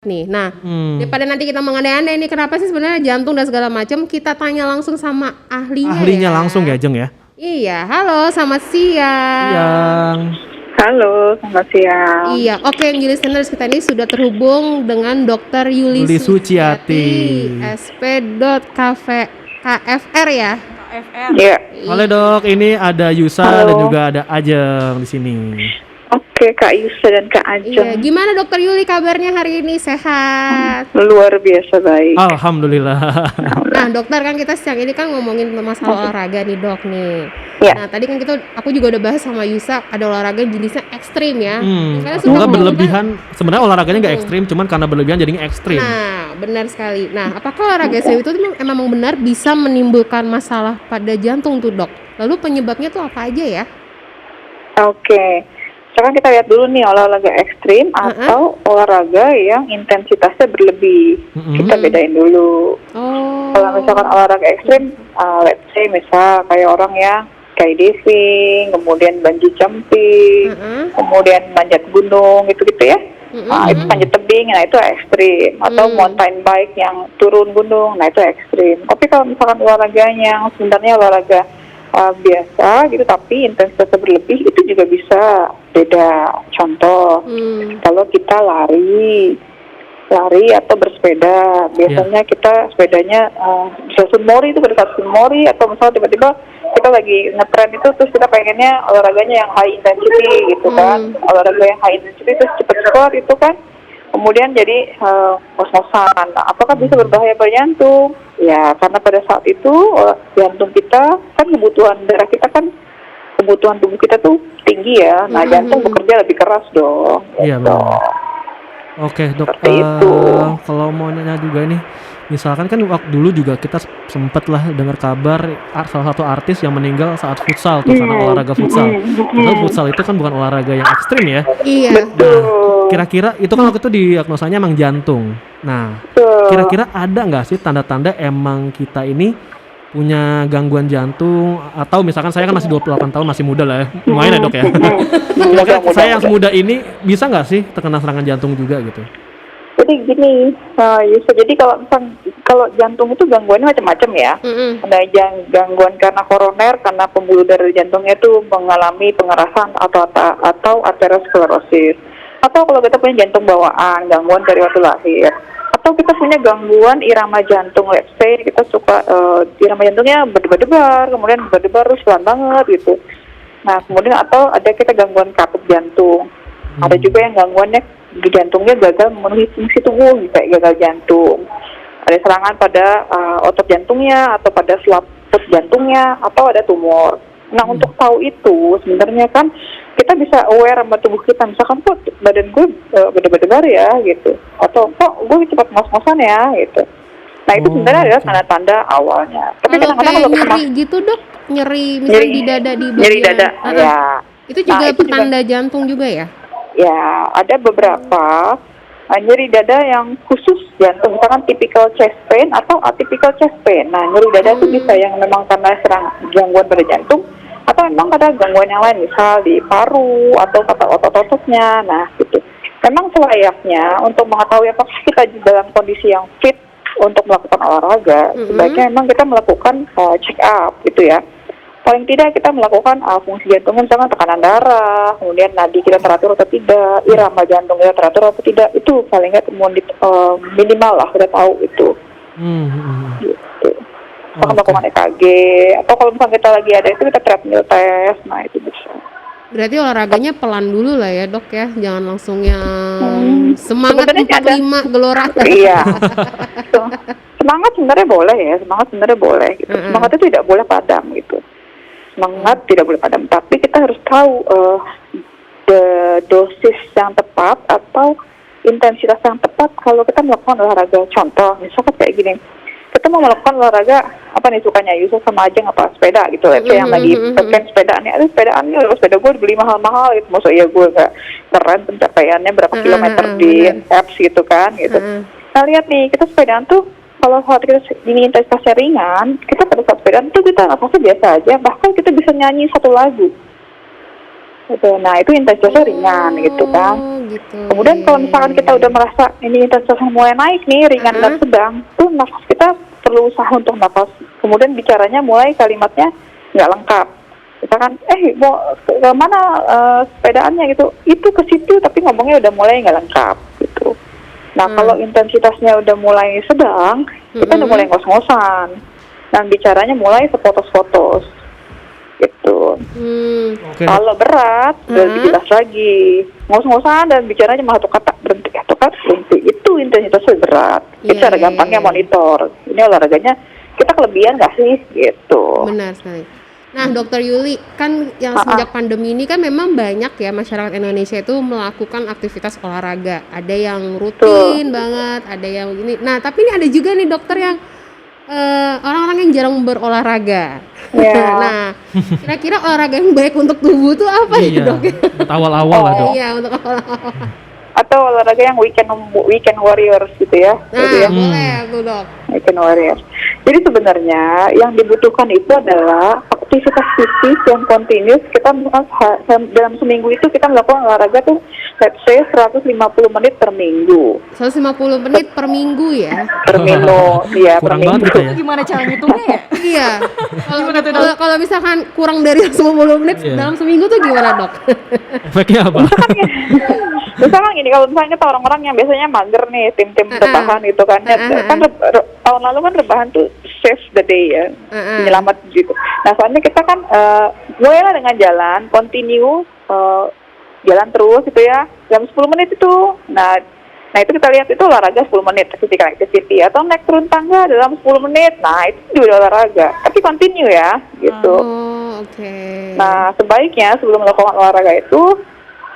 nih. Nah, daripada nanti kita mengandai-andai ini kenapa sih sebenarnya jantung dan segala macam, kita tanya langsung sama ahlinya Ahlinya ya. langsung ya, Jeng ya. Iya, halo, selamat siang. Yang Halo, selamat siang. Iya, oke, listeners kita ini sudah terhubung dengan Dr. Yuli Yuli Suciati, Suciati. SP.KFR ya. Iya. Halo Dok, ini ada Yusa Halo. dan juga ada Ajeng di sini. Oke, Kak Yusa dan Kak Iya, Ajeng. gimana Dokter Yuli kabarnya hari ini, sehat? Luar biasa baik. Alhamdulillah. Nah, dokter kan kita siang ini kan ngomongin masalah olahraga nih, Dok nih. Iya. Nah, tadi kan aku juga udah bahas sama Yusa, ada olahraga jenisnya ekstrim ya. Karena suka Semoga mengundang- berlebihan, sebenarnya olahraganya nggak ekstrim, cuman karena berlebihan jadinya ekstrim. Nah, benar sekali. Nah, apakah olahraga ekstrim itu emang benar bisa menimbulkan masalah pada jantung tuh, Dok? Lalu penyebabnya tuh apa aja ya? Oke. Sekarang kita lihat dulu nih olahraga ekstrim atau olahraga yang intensitasnya berlebih. Kita bedain dulu. Oh. Kalau misalkan olahraga ekstrim, let's say misal kayak orang yang skydiving, kemudian bungee jumping, kemudian manjat gunung gitu-gitu ya. Nah, itu panjat tebing, nah itu ekstrim. Atau mountain bike yang turun gunung, nah itu ekstrim. Tapi kalau misalkan olahraganya yang sebenarnya olahraga biasa gitu, tapi intensitasnya berlebih, itu juga bisa beda. Contoh, kalau kita lari atau bersepeda, biasanya kita sepedanya bisa sunmori itu pada saat sunmori, atau misalnya tiba-tiba kita lagi ngetren itu terus kita pengennya olahraganya yang high intensity gitu kan, olahraga yang high intensity terus cepet-cepet itu kan, kemudian jadi ngos-ngosan. Nah, apakah bisa berbahaya pada jantung? Ya, karena pada saat itu jantung kita kan kebutuhan darah kita kan, kebutuhan tubuh kita tuh tinggi ya. Nah, jantung bekerja lebih keras dong. Iya, gitu. benar. Oke Dok, Seperti itu. kalau mau nanya juga nih, misalkan kan waktu dulu juga kita sempet lah dengar kabar salah satu artis yang meninggal saat futsal tuh, karena olahraga futsal. Padahal futsal itu kan bukan olahraga yang ekstrim ya. Iya. Kira-kira itu kan waktu itu diagnosanya emang jantung. Nah, kira-kira ada nggak sih tanda-tanda emang kita ini punya gangguan jantung, atau misalkan saya kan masih 28 tahun, masih muda lah ya, lumayan ya Dok ya. Kira-kira saya yang semuda ini bisa nggak sih terkena serangan jantung juga gitu? Jadi gini, Yusuf, jadi kalau jantung itu gangguannya macam-macam ya. Ada gangguan karena koroner, karena pembuluh darah jantungnya itu mengalami pengerasan atau aterosklerosis. Atau kalau kita punya jantung bawaan, gangguan dari waktu lahir. Atau kita punya gangguan irama jantung, let's say kita suka irama jantungnya berdebar-debar, kemudian berdebar terus pelan banget gitu. Nah, kemudian atau ada kita gangguan katup jantung. Ada juga yang gangguannya di jantungnya gagal memenuhi fungsi tubuh, kayak gagal jantung. Ada serangan pada otot jantungnya atau pada selaput jantungnya, atau ada tumor. Nah, untuk tahu itu sebenarnya kan kita bisa aware sama tubuh kita. Misalkan kok badan gue berdebar-debar ya gitu, atau kok gue cepat ngos-ngosan ya gitu. Nah, itu sebenarnya adalah tanda-tanda awalnya. Tapi Kalau kadang-kadang kayak kalau nyeri gitu, Dok, nyeri misalnya di dada, di bagian nyeri dada, ya. itu juga Nah, itu juga- pertanda jantung juga ya? Ya, ada beberapa nyeri dada yang khusus jantung, misalkan typical chest pain atau atypical chest pain. Nah, nyeri dada itu bisa yang memang karena gangguan pada jantung, atau memang ada gangguan yang lain, misal di paru atau kata otot-ototnya. Nah, gitu. Memang selayaknya untuk mengetahui apakah kita di dalam kondisi yang fit untuk melakukan olahraga, sebaiknya memang kita melakukan check up gitu ya. Paling tidak kita melakukan fungsi jantungnya, misalkan tekanan darah, kemudian nadi kita teratur atau tidak, irama jantung kita teratur atau tidak, itu paling nggak minimal lah kita tahu itu. Gitu. Kita melakukan EKG, atau kalau misalkan kita lagi ada itu kita treadmill test, nah itu bisa. Berarti olahraganya pelan dulu lah ya, Dok ya, jangan langsung yang semangat Sebenarnya 45 gelora. Iya. Semangat sebenarnya boleh ya, semangat sebenarnya boleh gitu. Semangat itu tidak boleh padam gitu. Semangat tidak boleh padam, tapi kita harus tahu dosis yang tepat atau intensitas yang tepat kalau kita melakukan olahraga. Contoh, misalkan kayak gini, kita mau melakukan olahraga apa nih sukanya Yusuf sama Ajeng, apa sepeda gitu, yang lagi pengen sepedaan nih, sepeda gue dibeli mahal-mahal gitu, maksud iya gue gak keren pencapaiannya berapa kilometer di apps gitu kan gitu. Nah, lihat nih, kita sepedaan tuh kalau saat kita ini intensitasnya ringan, kita pada saat sepedaan tuh kita nafasnya biasa aja, bahkan kita bisa nyanyi satu lagu. gitu. Nah itu intensitasnya ringan gitu kan. Gitu. Kemudian kalau misalkan kita udah merasa ini intensitasnya mulai naik nih, ringan dan sedang, tuh nafas kita perlu usaha untuk nafas. Kemudian bicaranya mulai kalimatnya nggak lengkap. Misalkan, mau ke mana sepedaannya gitu, itu ke situ tapi ngomongnya udah mulai nggak lengkap gitu. Nah kalau intensitasnya udah mulai sedang, kita udah mulai ngos-ngosan dan bicaranya mulai sepotong-potong gitu. Oke. Kalau berat, udah lebih jelas lagi. Ngos-ngosan dan bicaranya cuma satu kata berhenti, itu intensitasnya berat. Itu cara gampangnya monitor. Ini olahraganya kita kelebihan nggak sih? Gitu. Benar sekali. Nah, Dokter Yuli, kan yang sejak pandemi ini kan memang banyak ya masyarakat Indonesia itu melakukan aktivitas olahraga. Ada yang rutin banget, ada yang begini. Nah, tapi ini ada juga nih dokter yang orang-orang yang jarang berolahraga. Nah, kira-kira olahraga yang baik untuk tubuh tuh apa ya, Dok? Untuk awal-awal lah, Dok. Iya, untuk awal-awal. Atau olahraga yang weekend warriors gitu ya. Nah, boleh tuh, Dok. Weekend warriors. Jadi sebenarnya yang dibutuhkan itu adalah aktivitas fisik yang kontinus. Kita dalam seminggu itu kita melakukan olahraga tuh let's say 150 menit per minggu. 150 menit per minggu ya? Per minggu, iya per Kurang minggu. banget gitu ya. Gimana cara ngitungnya ya? Iya. Kalau misalkan kurang dari 10 menit dalam seminggu tuh gimana, Dok? Efeknya apa? Misalkan gini, kalau misalnya kita orang-orang yang biasanya mager nih, tim-tim rebahan gitu kan, kan tahun lalu kan rebahan tuh save the day ya, penyelamat gitu. Nah soalnya kita kan mulailah dengan jalan, continue, jalan terus gitu ya, jam 10 menit itu. Nah itu kita lihat itu olahraga 10 menit, physical activity, atau naik turun tangga dalam 10 menit, nah itu juga olahraga, tapi continue ya, gitu. Nah sebaiknya sebelum melakukan olahraga itu,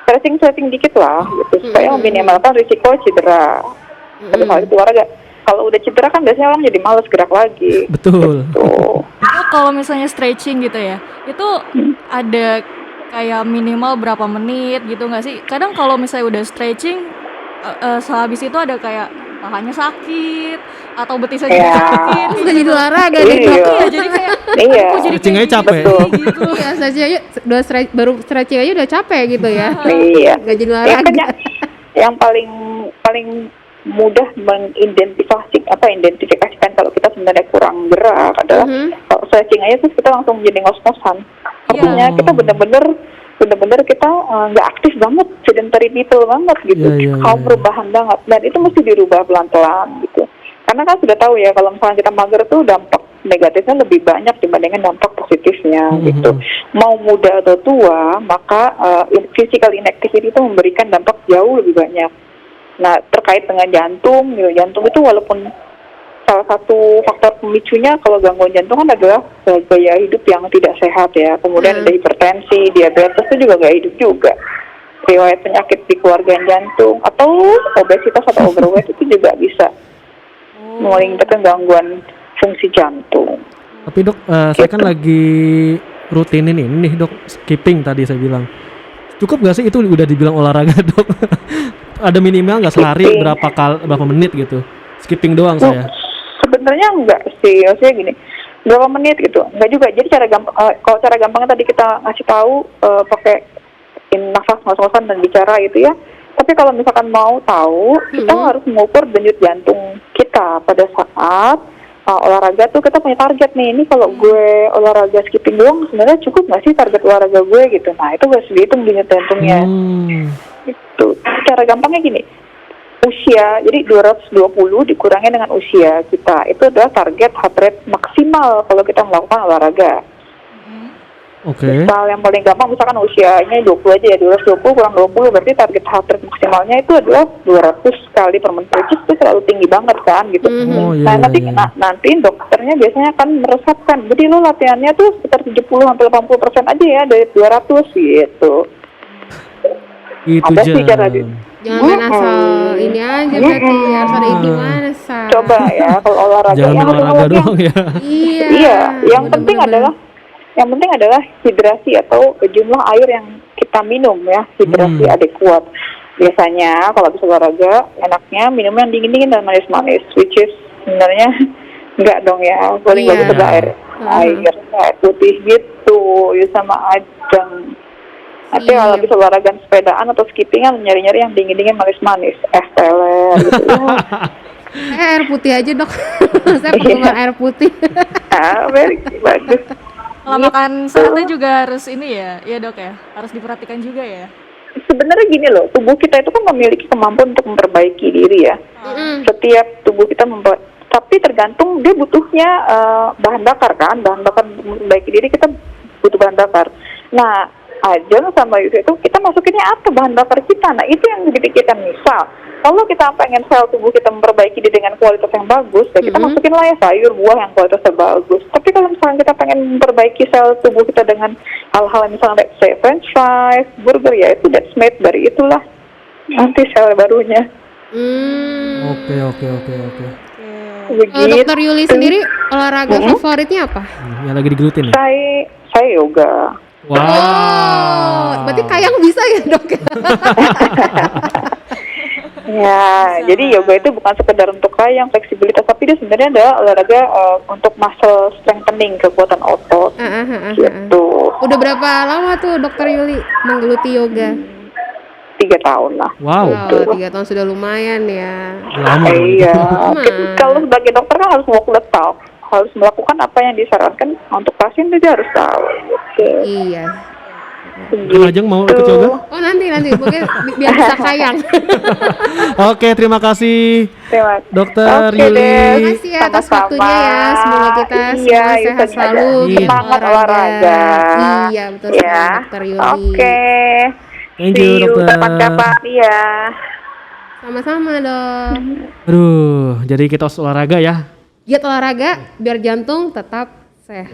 stretching dikit lah gitu supaya meminimalkan risiko cedera. Tapi kalau itu olahraga, kalau udah cedera kan biasanya orang jadi malas gerak lagi. Betul. Gitu. Itu kalau misalnya stretching gitu ya, itu ada kayak minimal berapa menit gitu nggak sih? Kadang kalau misalnya udah stretching, sehabis itu ada kayak pahanya sakit atau betisnya jadi sakit. Udah jadi olahraga deh, Iya. Dok. Jadi kayak Stretching aja capek. gitu. Iya, baru stretching aja udah capek gitu ya. Iya. Gak jadi Ya, olahraga. kan yang paling mudah identifikasikan kalau kita sebenarnya kurang gerak adalah kalau stretching aja terus kita langsung jadi ngos-ngosan. Artinya kita bener-bener kita nggak aktif banget, sedentary people banget gitu, kaum perubahan banget, dan itu mesti dirubah pelan-pelan gitu. Karena kan sudah tahu ya kalau misalnya kita mager tuh dampak negatifnya lebih banyak dibandingkan dampak positifnya gitu. Mau muda atau tua, maka physical inactivity itu memberikan dampak jauh lebih banyak. Nah terkait dengan jantung itu walaupun salah satu faktor pemicunya kalau gangguan jantung kan adalah gaya hidup yang tidak sehat ya. Kemudian ada hipertensi, diabetes itu juga gaya hidup juga. Riwayat penyakit di keluarga jantung atau obesitas atau overweight itu juga bisa meningkatkan gangguan fungsi jantung. Tapi Dok, saya kan lagi rutin ini nih Dok, skipping tadi saya bilang. Cukup nggak sih itu udah dibilang olahraga Dok? Ada minimal nggak sehari berapa menit gitu? Skipping doang saya. Sebenarnya enggak sih, maksudnya gini, berapa menit gitu, enggak juga. Jadi kalau cara gampangnya tadi kita ngasih tahu pakai nafas ngos-ngosan dan bicara gitu ya. Tapi kalau misalkan mau tahu, kita harus mengukur denyut jantung kita pada saat olahraga tuh kita punya target nih. Ini kalau gue olahraga skipping doang, sebenarnya cukup nggak sih target olahraga gue gitu. Nah itu harus dihitung denyut jantungnya. Itu cara gampangnya gini. Usia, jadi 220 dikurangi dengan usia kita, itu adalah target heart rate maksimal kalau kita melakukan olahraga. Misal yang paling gampang misalkan usianya 20 aja ya, 220 kurang 20 berarti target heart rate maksimalnya itu adalah 200 kali per menit, itu selalu tinggi banget kan gitu. Nanti dokternya biasanya akan meresapkan, jadi lo latihannya tuh sekitar 70-80% aja ya dari 200 gitu. Itu ada sih cara jangan main asal ini aja berarti harus ada gimana Sa. Coba ya kalau olahraga jangan olahraga doang ya. Iya, yang penting adalah hidrasi atau jumlah air yang kita minum ya, hidrasi adekuat. Biasanya kalau bisa olahraga enaknya minum yang dingin-dingin dan manis-manis, which is sebenarnya enggak dong ya, paling bagus adalah air putih gitu ya, sama adem Nanti kalau habis olahraga sepedaan atau skippingan nyari-nyari yang dingin-dingin manis-manis, es teler gitu. Air putih aja dok. Saya penggemar air putih. Bagus. Kalau makan sehatnya juga harus ini ya dok ya, harus diperhatikan juga ya. Sebenarnya gini loh, tubuh kita itu kan memiliki kemampuan untuk memperbaiki diri ya. Setiap tubuh kita tapi tergantung dia butuhnya bahan bakar kan, bahan bakar memperbaiki diri kita butuh bahan bakar. Nah, Ajeng sama Yusuf itu kita masukinnya apa bahan bakar kita? Nah itu yang dipikirkan. Misal kalau kita pengen sel tubuh kita memperbaiki diri dengan kualitas yang bagus, ya kita masukin lah ya sayur buah yang kualitasnya bagus. Tapi kalau misalnya kita pengen memperbaiki sel tubuh kita dengan hal-hal yang misalnya let's say french fries, burger, ya itu that's made dari itulah nanti sel barunya. Oke. Kalau Dokter Yuli sendiri olahraga favoritnya apa? Yang lagi digelutin ya? Saya yoga. Wow. Oh, berarti kayang bisa ya dok? Ya, jadi yoga itu bukan sekedar untuk kayang, fleksibilitas, tapi dia sebenarnya ada olahraga untuk muscle strengthening, kekuatan otot. Gitu. Udah berapa lama tuh Dokter Yuli menggeluti yoga? 3 tahun lah. Wow. 3 tahun sudah lumayan ya. Lama. Iya. Kalau sebagai dokter kan harus walk the talk, harus melakukan apa yang disarankan untuk pasien, dia harus tahu. Gitu. Iya. Kang Ajeng mau ikut yoga? Oh nanti mungkin biar bisa kayang. Oke, terima kasih Dokter Yuli. Terima kasih ya atas waktunya ya. Semoga kita semua sehat selalu, semangat olahraga. Iya betul sekali Dokter Yuli. Oke. Thank you dokter. Kapan-kapan ya. Sama-sama dok. Aduh, jadi kita harus olahraga ya. Giat olahraga biar jantung tetap sehat.